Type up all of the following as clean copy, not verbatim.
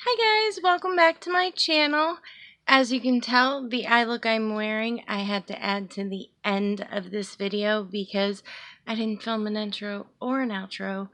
Hi guys, welcome back to my channel. As you can tell, the eye look I'm wearing I had to add to the end of this video because I didn't film an intro or an outro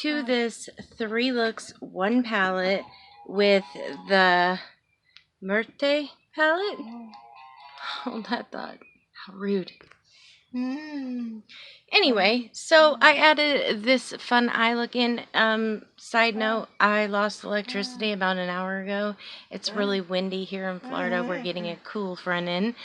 to this 3 looks 1 palette with the Muerte palette. Hold that thought. How rude. Anyway, so I added this fun eye look in. Side note, I lost electricity about an hour ago. It's really windy here in Florida. We're getting a cool front in.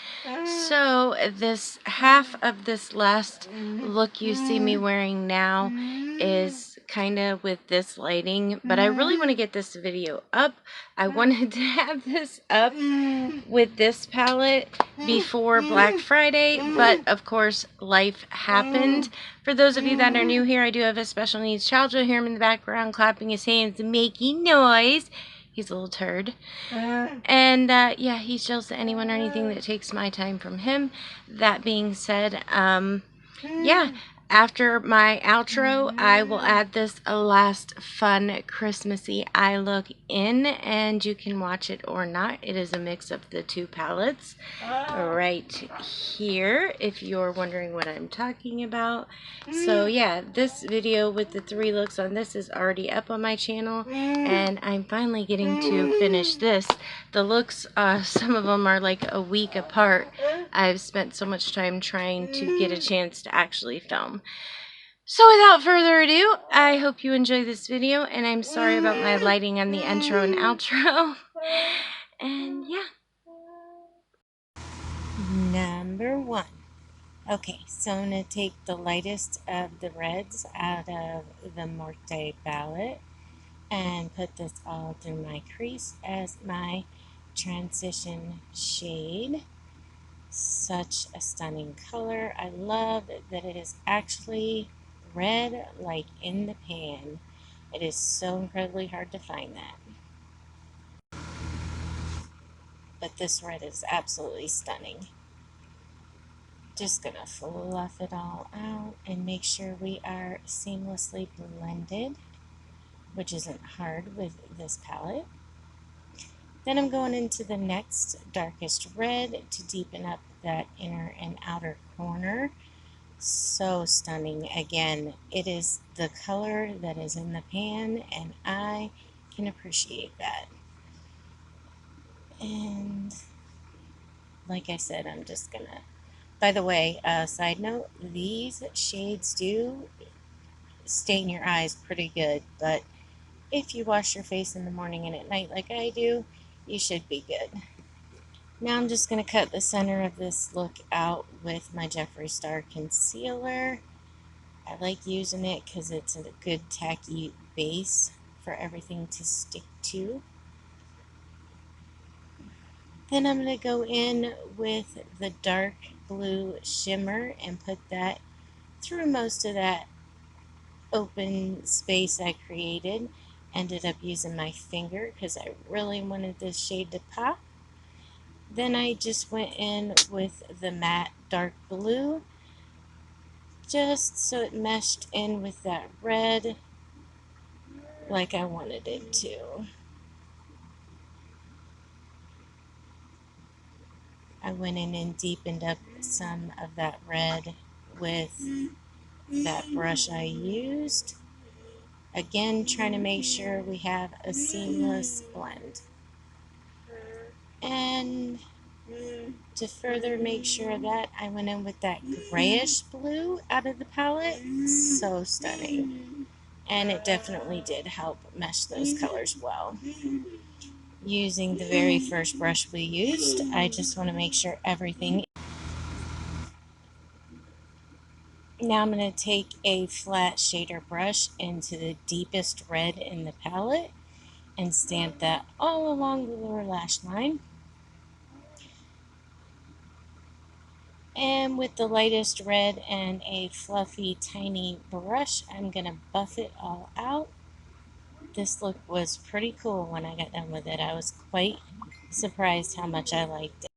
So this half of this last look you see me wearing now is kind of with this lighting, but I really want to get this video up. I wanted to have this up with this palette before Black Friday, but of course life happened. For those of you that are new here, I do have a special needs child. You'll hear him in the background clapping his hands and making noise. He's a little turd. And yeah, he's jealous of anyone or anything that takes my time from him. That being said, yeah, after my outro, I will add this last fun Christmassy eye look in, and you can watch it or not. It is a mix of the 2 palettes right here, if you're wondering what I'm talking about. So yeah, this video with the 3 looks on this is already up on my channel, and I'm finally getting to finish this. The looks, some of them are like a week apart. I've spent so much time trying to get a chance to actually film. So without further ado, I hope you enjoy this video, and I'm sorry about my lighting on the intro and outro. And yeah. Number 1. Okay, so I'm going to take the lightest of the reds out of the Muerte palette and put this all through my crease as my transition shade. Such a stunning color. I love that it is actually red like in the pan. It is so incredibly hard to find that. But this red is absolutely stunning. Just gonna fluff it all out and make sure we are seamlessly blended, which isn't hard with this palette. Then I'm going into the next darkest red to deepen up that inner and outer corner. So stunning. Again, it is the color that is in the pan, and I can appreciate that. And like I said, I'm just gonna, by the way, side note, these shades do stain your eyes pretty good, but if you wash your face in the morning and at night like I do, you should be good. Now I'm just going to cut the center of this look out with my Jeffree Star concealer. I like using it because it's a good tacky base for everything to stick to. Then I'm going to go in with the dark blue shimmer and put that through most of that open space I created. Ended up using my finger because I really wanted this shade to pop. Then I just went in with the matte dark blue just so it meshed in with that red like I wanted it to. I went in and deepened up some of that red with that brush I used. Again, trying to make sure we have a seamless blend. And to further make sure of that, I went in with that grayish blue out of the palette. So stunning. And it definitely did help mesh those colors well. Using the very first brush we used, I just want to make sure everything. Now I'm going to take a flat shader brush into the deepest red in the palette and stamp that all along the lower lash line. And with the lightest red and a fluffy tiny brush, I'm going to buff it all out. This look was pretty cool when I got done with it. I was quite surprised how much I liked it.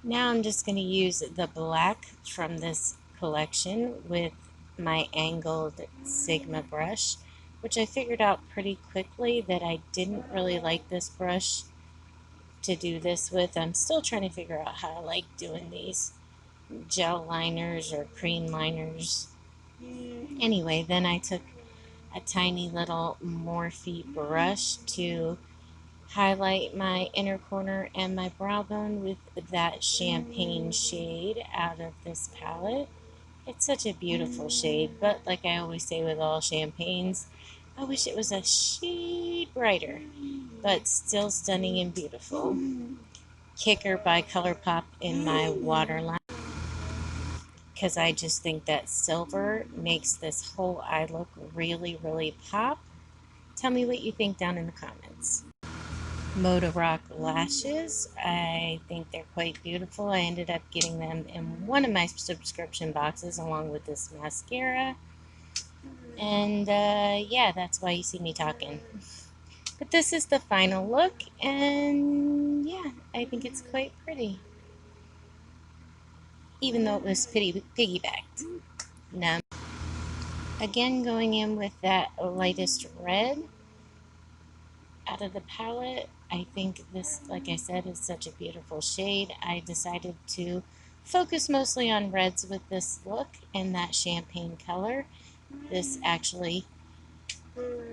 Now I'm just going to use the black from this collection with my angled Sigma brush, which I figured out pretty quickly that I didn't really like this brush to do this with. I'm still trying to figure out how I like doing these gel liners or cream liners. Anyway, then I took a tiny little Morphe brush to highlight my inner corner and my brow bone with that champagne shade out of this palette. It's such a beautiful shade, but like I always say with all champagnes, I wish it was a shade brighter, but still stunning and beautiful. Kicker by ColourPop in my Waterline, because I just think that silver makes this whole eye look really, really pop. Tell me what you think down in the comments. Moda Rock lashes. I think they're quite beautiful. I ended up getting them in one of my subscription boxes along with this mascara. And yeah, that's why you see me talking. But this is the final look, and yeah, I think it's quite pretty. Even though it was piggybacked. Now, again, going in with that lightest red out of the palette. I think this, like I said, is such a beautiful shade. I decided to focus mostly on reds with this look and that champagne color. This actually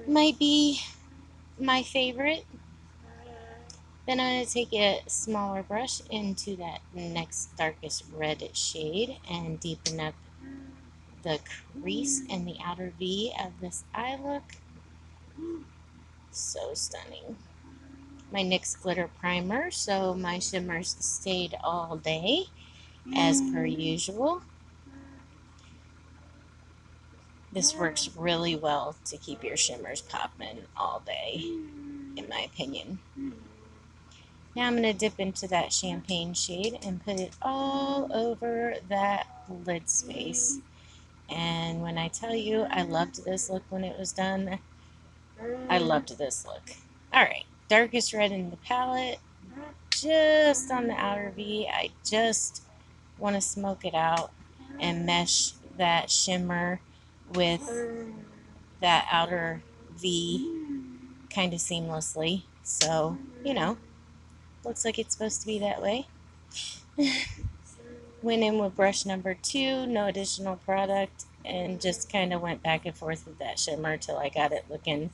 might be my favorite. Then I'm going to take a smaller brush into that next darkest red shade and deepen up the crease and the outer V of this eye look. So stunning. My NYX glitter primer, so my shimmers stayed all day as per usual. This works really well to keep your shimmers popping all day, in my opinion. Now I'm going to dip into that champagne shade and put it all over that lid space. And when I tell you I loved this look when it was done, I loved this look. Alright, darkest red in the palette, just on the outer V. I just want to smoke it out and mesh that shimmer with that outer V kind of seamlessly. So, you know, looks like it's supposed to be that way. Went in with brush number 2, no additional product, and just kind of went back and forth with that shimmer till I got it looking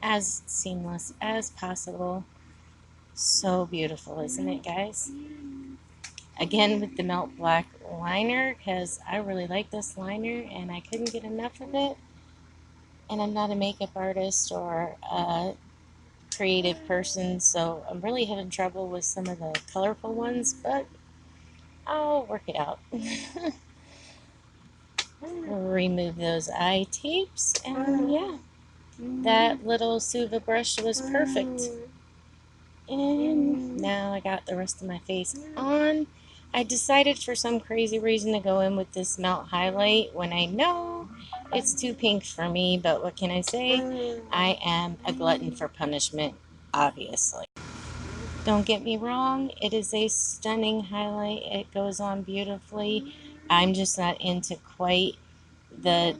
as seamless as possible. So beautiful, isn't it, guys? Again with the Melt Black liner, because I really like this liner and I couldn't get enough of it. And I'm not a makeup artist or a creative person, so I'm really having trouble with some of the colorful ones, but I'll work it out. Remove those eye tapes, and yeah, that little Suva brush was perfect. And now I got the rest of my face on. I decided for some crazy reason to go in with this melt highlight when I know it's too pink for me, but what can I say? I am a glutton for punishment, obviously. Don't get me wrong, it is a stunning highlight. It goes on beautifully. I'm just not into quite the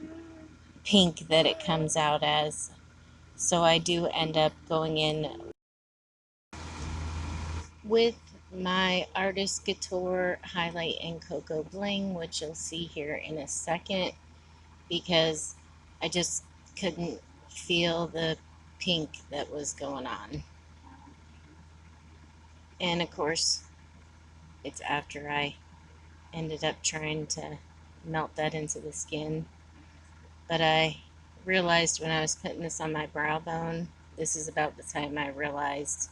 pink that it comes out as. So I do end up going in with my Artist Couture highlight in Cocoa Bling, which you'll see here in a second, because I just couldn't feel the pink that was going on. And of course, it's after I ended up trying to melt that into the skin. But I realized when I was putting this on my brow bone, this is about the time I realized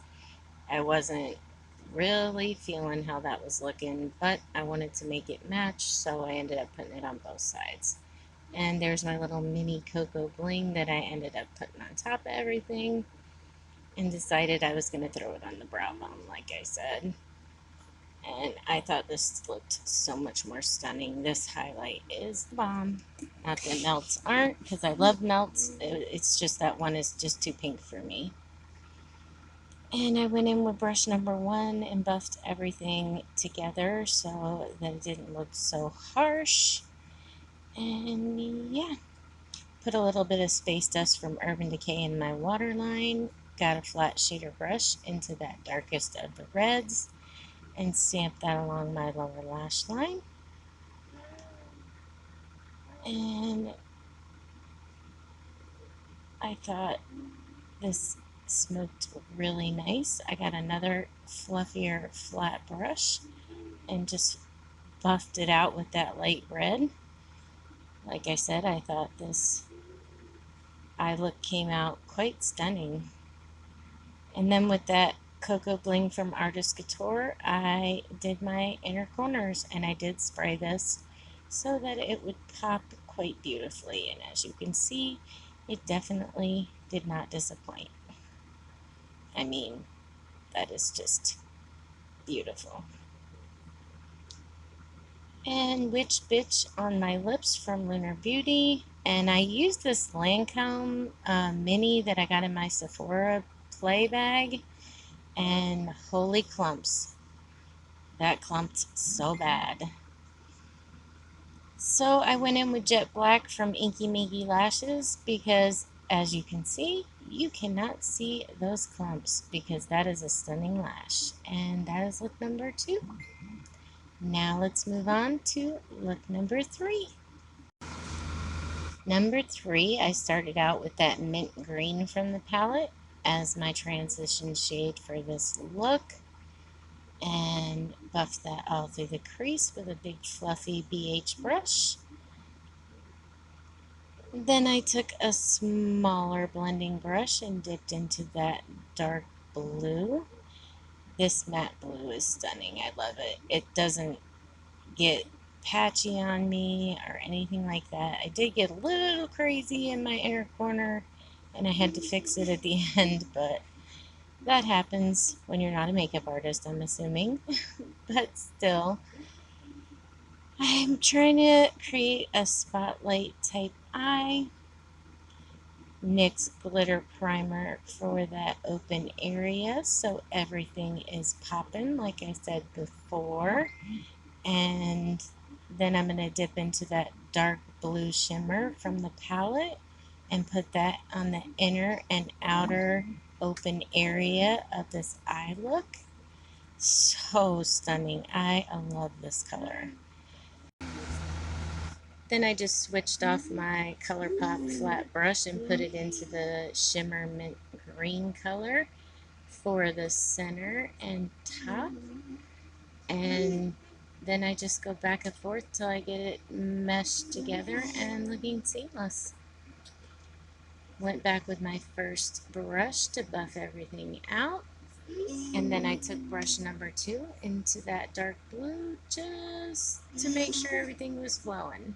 I wasn't really feeling how that was looking, but I wanted to make it match, so I ended up putting it on both sides. And there's my little mini Cocoa Bling that I ended up putting on top of everything, and decided I was going to throw it on the brow bone, like I said. And I thought this looked so much more stunning. This highlight is the bomb. Not that melts aren't, because I love melts. It's just that one is just too pink for me. And I went in with brush number 1 and buffed everything together so that it didn't look so harsh. And yeah, put a little bit of Space Dust from Urban Decay in my Waterline, got a flat shader brush into that darkest of the reds, and stamped that along my lower lash line. And I thought this smoked really nice. I got another fluffier flat brush and just buffed it out with that light red. Like I said, I thought this eye look came out quite stunning. And then with that Coco Bling from Artist Couture, I did my inner corners, and I did spray this so that it would pop quite beautifully. And as you can see, it definitely did not disappoint. I mean, that is just beautiful. And Witch Bitch on my lips from Lunar Beauty. And I used this Lancome mini that I got in my Sephora play bag. And holy clumps, that clumped so bad. So I went in with Jet Black from Inky Minky Lashes because, as you can see, you cannot see those clumps because that is a stunning lash. And that is look number 2. Now let's move on to look number 3. Number 3, I started out with that mint green from the palette as my transition shade for this look, and buffed that all through the crease with a big fluffy BH brush. Then I took a smaller blending brush and dipped into that dark blue. This matte blue is stunning. I love it. It doesn't get patchy on me or anything like that. I did get a little crazy in my inner corner and I had to fix it at the end, but that happens when you're not a makeup artist, I'm assuming. But still, I'm trying to create a spotlight type eye. NYX glitter primer for that open area so everything is popping like I said before. And then I'm going to dip into that dark blue shimmer from the palette and put that on the inner and outer open area of this eye look. So stunning. I love this color. Then I just switched off my ColourPop flat brush and put it into the shimmer mint green color for the center and top. And then I just go back and forth till I get it meshed together and looking seamless. Went back with my first brush to buff everything out. And then I took brush number 2 into that dark blue just to make sure everything was flowing.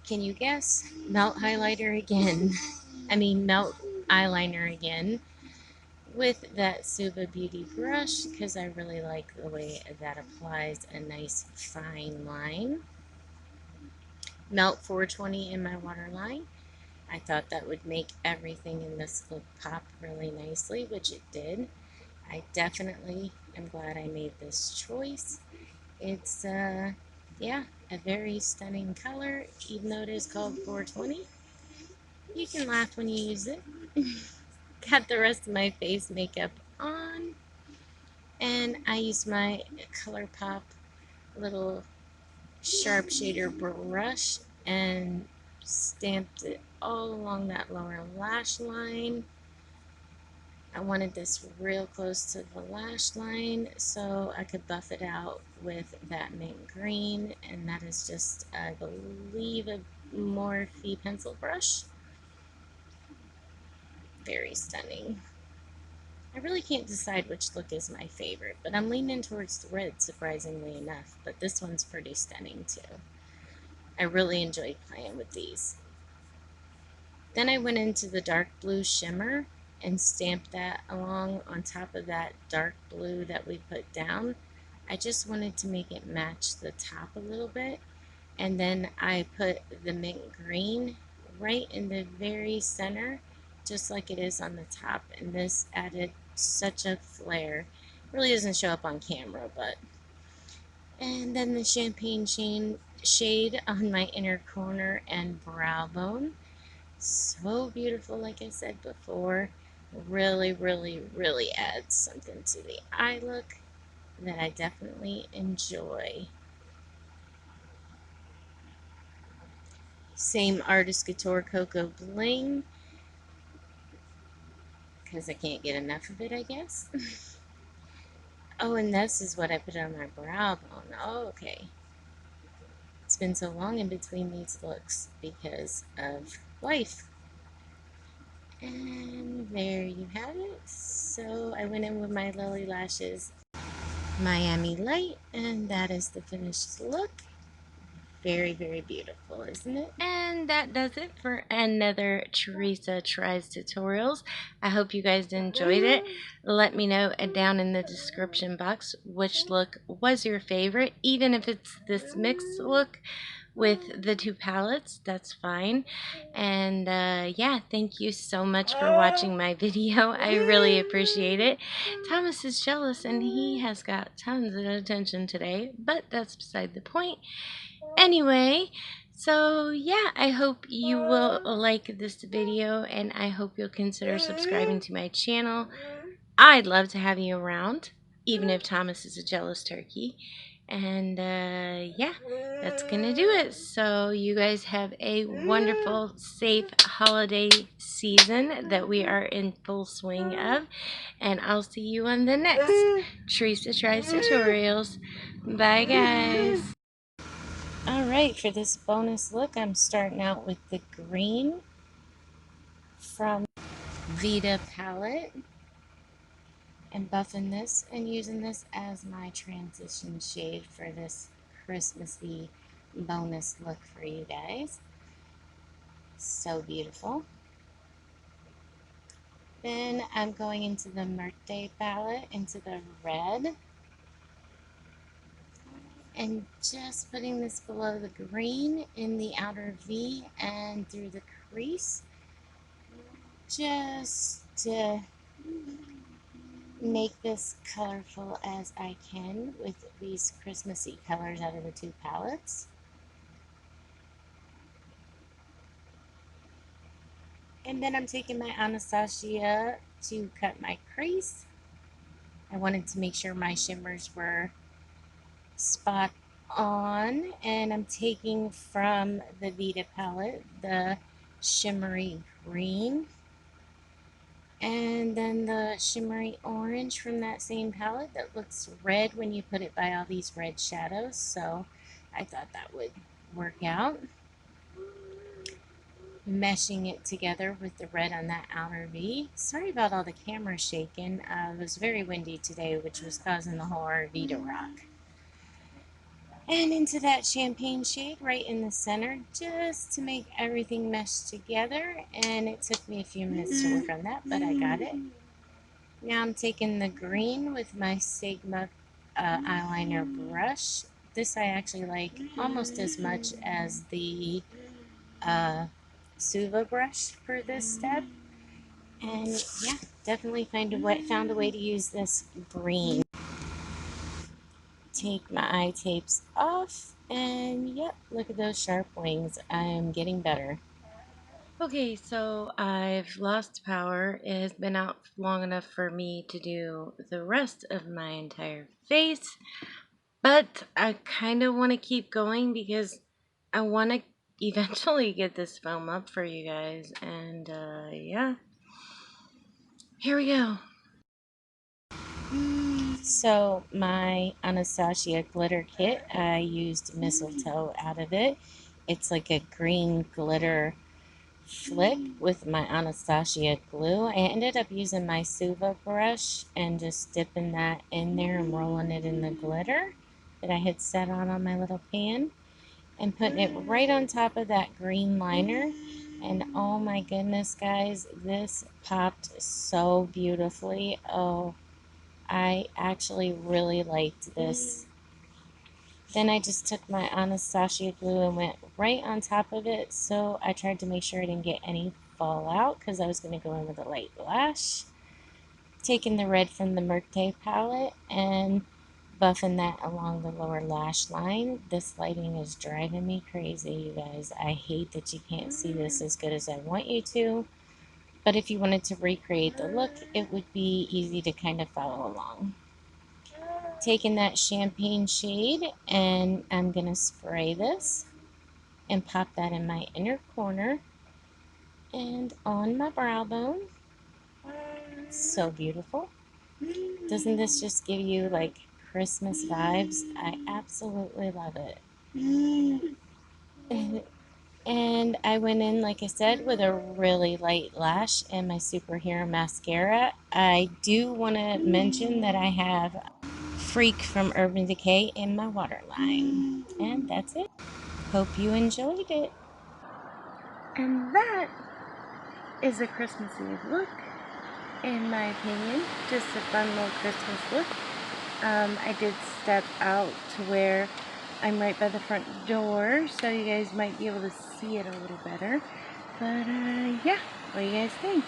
Can you guess? Melt highlighter again. Melt eyeliner again with that Suva Beauty brush because I really like the way that applies a nice fine line. Melt 420 in my waterline. I thought that would make everything in this look pop really nicely, which it did. I definitely am glad I made this choice. It's, yeah, a very stunning color, even though it is called 420. You can laugh when you use it. Got the rest of my face makeup on, and I used my ColourPop little sharp shader brush and stamped it all along that lower lash line. I wanted this real close to the lash line so I could buff it out with that mint green, and that is just, I believe, a Morphe pencil brush. Very stunning. I really can't decide which look is my favorite, but I'm leaning towards the red, surprisingly enough, but this one's pretty stunning too. I really enjoyed playing with these. Then I went into the dark blue shimmer and stamped that along on top of that dark blue that we put down. I just wanted to make it match the top a little bit, and then I put the mint green right in the very center, just like it is on the top, and this added such a flare. Really doesn't show up on camera, but. And then the champagne shade shade on my inner corner and brow bone. So beautiful, like I said before. Really, really, really adds something to the eye look that I definitely enjoy. Same Artist Couture Coco Bling, because I can't get enough of it, I guess. Oh, and this is what I put on my brow bone. Oh, okay. It's been so long in between these looks because of life. And there you have it. So I went in with my Lily Lashes Miami Light, and that is the finished look. Very, very beautiful, isn't it? And that does it for another Teresa Tries Tutorials. I hope you guys enjoyed it. Let me know down in the description box which look was your favorite, even if it's this mixed look with the two palettes, that's fine. And yeah, thank you so much for watching my video. I really appreciate it. Thomas is jealous and he has got tons of attention today, but that's beside the point. Anyway, so yeah, I hope you will like this video and I hope you'll consider subscribing to my channel. I'd love to have you around, even if Thomas is a jealous turkey. And yeah, that's gonna do it. So you guys have a wonderful, safe holiday season that we are in full swing of. And I'll see you on the next Teresa Tries Tutorials. Bye, guys. Alright, for this bonus look, I'm starting out with the green from Vida palette and buffing this and using this as my transition shade for this Christmassy bonus look for you guys. So beautiful. Then I'm going into the Muerte palette, into the red, and just putting this below the green in the outer V and through the crease, just to make this colorful as I can with these Christmassy colors out of the two palettes. And then I'm taking my Anastasia to cut my crease. I wanted to make sure my shimmers were spot on, and I'm taking from the Vida palette the shimmery green and then the shimmery orange from that same palette that looks red when you put it by all these red shadows, so I thought that would work out. Meshing it together with the red on that outer V. Sorry about all the camera shaking. It was very windy today, which was causing the whole RV to rock. And into that champagne shade right in the center, just to make everything mesh together. And it took me a few minutes to work on that, but I got it. Now I'm taking the green with my Sigma eyeliner brush. This I actually like almost as much as the Suva brush for this step. And yeah, definitely found a way to use this green. Take my eye tapes off, and yep, look at those sharp wings. I am getting better. Okay, so I've lost power. It has been out long enough for me to do the rest of my entire face, but I kind of want to keep going because I want to eventually get this film up for you guys, and yeah, here we go. So my Anastasia glitter kit, I used mistletoe out of it. It's like a green glitter flick with my Anastasia glue. I ended up using my Suva brush and just dipping that in there and rolling it in the glitter that I had set on my little pan and putting it right on top of that green liner. And oh my goodness, guys, this popped so beautifully. Oh, I actually really liked this. Then I just took my Anastasia glue and went right on top of it, so I tried to make sure I didn't get any fallout because I was going to go in with a light blush. Taking the red from the Muerte palette and buffing that along the lower lash line. This lighting is driving me crazy, you guys. I hate that you can't see this as good as I want you to. But if you wanted to recreate the look, it would be easy to kind of follow along. Taking that champagne shade, and I'm going to spray this and pop that in my inner corner and on my brow bone. So beautiful. Doesn't this just give you like Christmas vibes? I absolutely love it. And I went in, like I said, with a really light lash and my superhero mascara. I do want to mention that I have Freak from Urban Decay in my waterline. And that's it. Hope you enjoyed it. And that is a Christmas Eve look, in my opinion. Just a fun little Christmas look. I did step out to where I'm right by the front door, so you guys might be able to see it a little better. But yeah, what do you guys think?